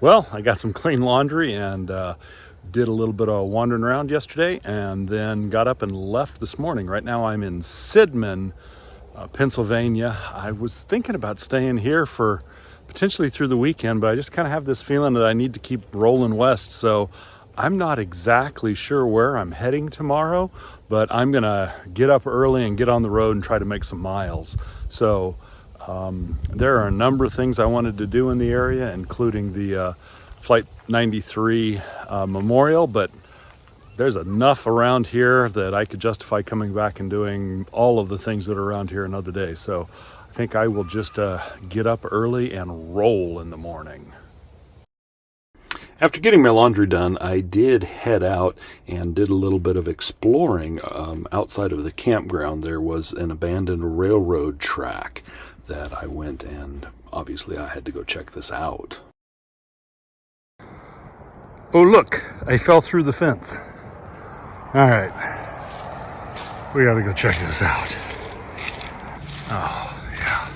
Well, I got some clean laundry and did a little bit of wandering around yesterday and then got up and left this morning. Right now I'm in Sidman, Pennsylvania. I was thinking about staying here for potentially through the weekend, but I just kind of have this feeling that I need to keep rolling west. So I'm not exactly sure where I'm heading tomorrow, but I'm going to get up early and get on the road and try to make some miles. So there are a number of things I wanted to do in the area, including the Flight 93 memorial, but there's enough around here that I could justify coming back and doing all of the things that are around here another day. So I think I will just get up early and roll in the morning. After getting my laundry done, I did head out and did a little bit of exploring outside of the campground. There was an abandoned railroad track that I went, and obviously I had to go check this out. Oh look, I fell through the fence. All right, we gotta go check this out. Oh yeah,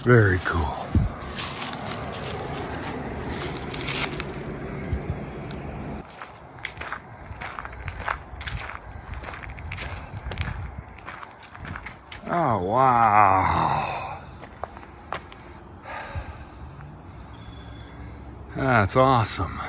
very cool. Oh wow. That's awesome.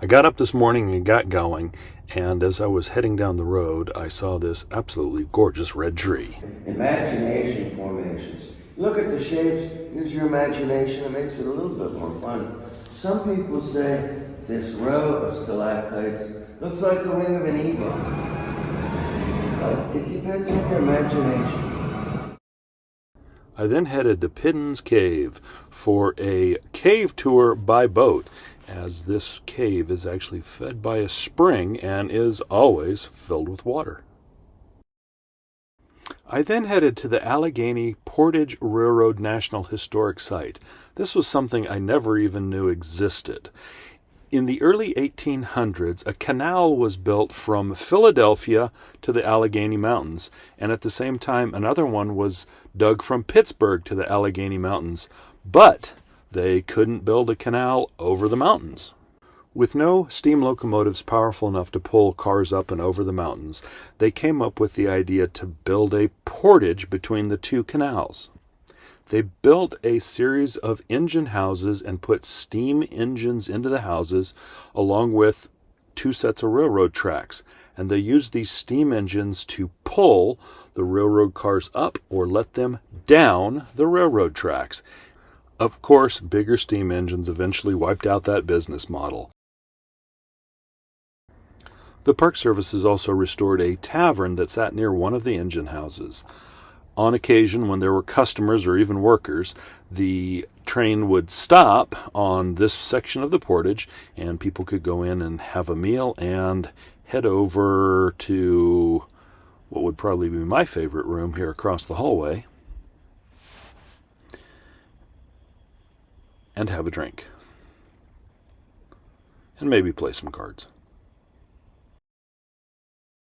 I got up this morning and got going, and as I was heading down the road, I saw this absolutely gorgeous red tree. Imagination formations. Look at the shapes, use your imagination, it makes it a little bit more fun. Some people say this row of stalactites looks like the wing of an eagle. But it depends on your imagination. I then headed to Piddon's Cave for a cave tour by boat, as this cave is actually fed by a spring and is always filled with water. I then headed to the Allegheny Portage Railroad National Historic Site. This was something I never even knew existed. In the early 1800s, a canal was built from Philadelphia to the Allegheny Mountains, and at the same time another one was dug from Pittsburgh to the Allegheny Mountains. But they couldn't build a canal over the mountains. With no steam locomotives powerful enough to pull cars up and over the mountains, they came up with the idea to build a portage between the two canals. They built a series of engine houses and put steam engines into the houses, along with 2 sets of railroad tracks. And they used these steam engines to pull the railroad cars up or let them down the railroad tracks. Of course, bigger steam engines eventually wiped out that business model. The Park Services also restored a tavern that sat near one of the engine houses. On occasion, when there were customers or even workers, the train would stop on this section of the portage, and people could go in and have a meal and head over to what would probably be my favorite room here across the hallway and have a drink and maybe play some cards.